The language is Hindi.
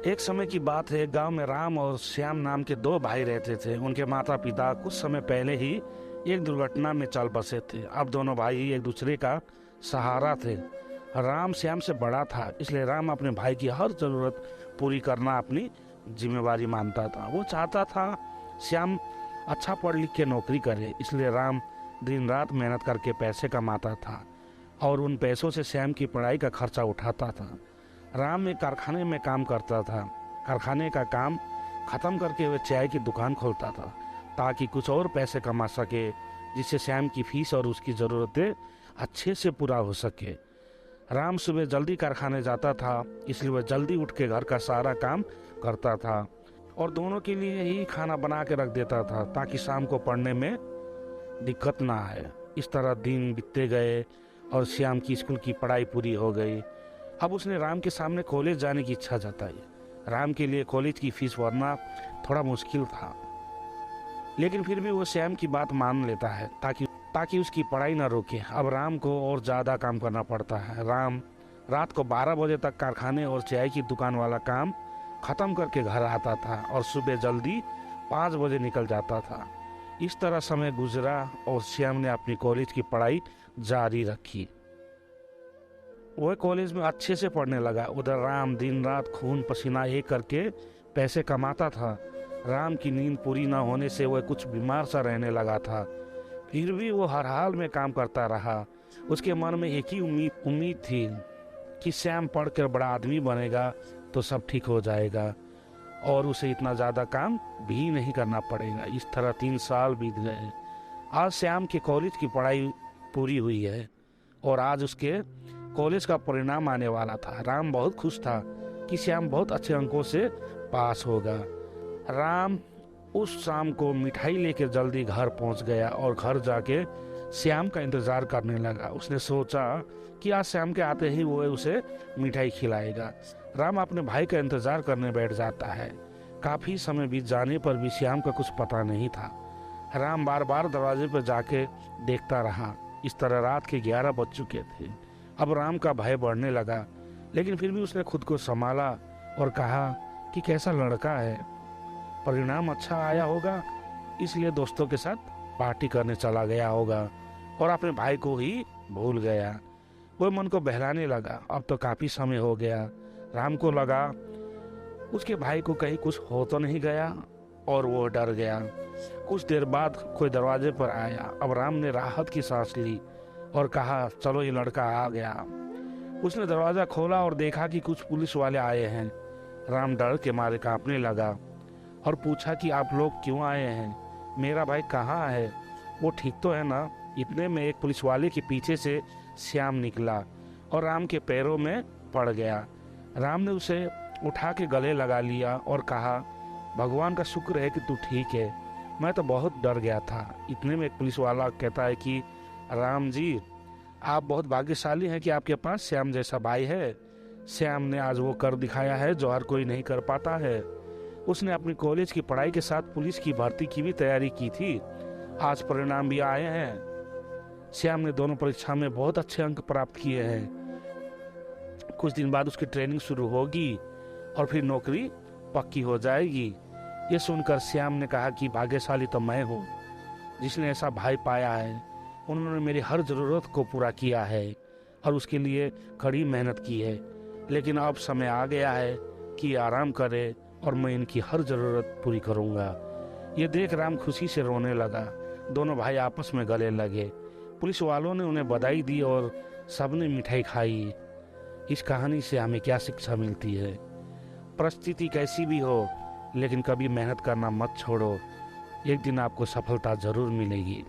एक समय की बात है, गांव में राम और श्याम नाम के दो भाई रहते थे। उनके माता पिता कुछ समय पहले ही एक दुर्घटना में चल बसे थे। अब दोनों भाई एक दूसरे का सहारा थे। राम श्याम से बड़ा था, इसलिए राम अपने भाई की हर जरूरत पूरी करना अपनी जिम्मेवारी मानता था। वो चाहता था श्याम अच्छा पढ़ लिख के नौकरी करे, इसलिए राम दिन रात मेहनत करके पैसे कमाता था और उन पैसों से श्याम की पढ़ाई का खर्चा उठाता था। राम एक कारखाने में काम करता था। कारखाने का काम खत्म करके वह चाय की दुकान खोलता था ताकि कुछ और पैसे कमा सके, जिससे श्याम की फीस और उसकी ज़रूरतें अच्छे से पूरा हो सके। राम सुबह जल्दी कारखाने जाता था, इसलिए वह जल्दी उठ के घर का सारा काम करता था और दोनों के लिए ही खाना बना के रख देता था ताकि शाम को पढ़ने में दिक्कत ना आए। इस तरह दिन बीतते गए और श्याम की स्कूल की पढ़ाई पूरी हो गई। अब उसने राम के सामने कॉलेज जाने की इच्छा जताई। राम के लिए कॉलेज की फीस भरना थोड़ा मुश्किल था, लेकिन फिर भी वो श्याम की बात मान लेता है ताकि उसकी पढ़ाई ना रोके। अब राम को और ज़्यादा काम करना पड़ता है। राम रात को 12 बजे तक कारखाने और चाय की दुकान वाला काम ख़त्म करके घर आता था और सुबह जल्दी 5 बजे निकल जाता था। इस तरह समय गुजरा और श्याम ने अपनी कॉलेज की पढ़ाई जारी रखी। वह कॉलेज में अच्छे से पढ़ने लगा। उधर राम दिन रात खून पसीना एक करके पैसे कमाता था। राम की नींद पूरी ना होने से वह कुछ बीमार सा रहने लगा था, फिर भी वो हर हाल में काम करता रहा। उसके मन में एक ही उम्मीद थी कि श्याम पढ़कर बड़ा आदमी बनेगा तो सब ठीक हो जाएगा और उसे इतना ज़्यादा काम भी नहीं करना पड़ेगा। इस तरह 3 साल बीत गए। आज श्याम के कॉलेज की पढ़ाई पूरी हुई है और आज उसके कॉलेज का परिणाम आने वाला था। राम बहुत खुश था कि श्याम बहुत अच्छे अंकों से पास होगा। राम उस शाम को मिठाई लेकर जल्दी घर पहुंच गया और घर जाके श्याम का इंतजार करने लगा। उसने सोचा कि आज श्याम के आते ही वो उसे मिठाई खिलाएगा। राम अपने भाई का इंतजार करने बैठ जाता है। काफी समय बीत जाने पर भी श्याम का कुछ पता नहीं था। राम बार बार दरवाजे पर जाके देखता रहा। इस तरह रात के 11 बज चुके थे। अब राम का भय बढ़ने लगा, लेकिन फिर भी उसने खुद को संभाला और कहा कि कैसा लड़का है, परिणाम अच्छा आया होगा, इसलिए दोस्तों के साथ पार्टी करने चला गया होगा और अपने भाई को ही भूल गया। वह मन को बहलाने लगा। अब तो काफी समय हो गया। राम को लगा उसके भाई को कहीं कुछ हो तो नहीं गया और वो डर गया। कुछ देर बाद कोई दरवाजे पर आया। अब राम ने राहत की सांस ली और कहा, चलो ये लड़का आ गया। उसने दरवाजा खोला और देखा कि कुछ पुलिस वाले आए हैं। राम डर के मारे कांपने लगा और पूछा कि आप लोग क्यों आए हैं, मेरा भाई कहाँ है, वो ठीक तो है ना। इतने में एक पुलिस वाले के पीछे से श्याम निकला और राम के पैरों में पड़ गया। राम ने उसे उठा के गले लगा लिया और कहा, भगवान का शुक्र है कि तू ठीक है, मैं तो बहुत डर गया था। इतने में एक पुलिस वाला कहता है कि राम जी, आप बहुत भाग्यशाली हैं कि आपके पास श्याम जैसा भाई है। श्याम ने आज वो कर दिखाया है जो हर कोई नहीं कर पाता है। उसने अपनी कॉलेज की पढ़ाई के साथ पुलिस की भर्ती की भी तैयारी की थी। आज परिणाम भी आए हैं। श्याम ने दोनों परीक्षा में बहुत अच्छे अंक प्राप्त किए हैं। कुछ दिन बाद उसकी ट्रेनिंग शुरू होगी और फिर नौकरी पक्की हो जाएगी। ये सुनकर श्याम ने कहा कि भाग्यशाली तो मैं हूँ जिसने ऐसा भाई पाया है। उन्होंने मेरी हर ज़रूरत को पूरा किया है और उसके लिए कड़ी मेहनत की है। लेकिन अब समय आ गया है कि आराम करे और मैं इनकी हर ज़रूरत पूरी करूँगा। ये देख राम खुशी से रोने लगा। दोनों भाई आपस में गले लगे। पुलिस वालों ने उन्हें बधाई दी और सबने मिठाई खाई। इस कहानी से हमें क्या शिक्षा मिलती है? परिस्थिति कैसी भी हो, लेकिन कभी मेहनत करना मत छोड़ो। एक दिन आपको सफलता जरूर मिलेगी।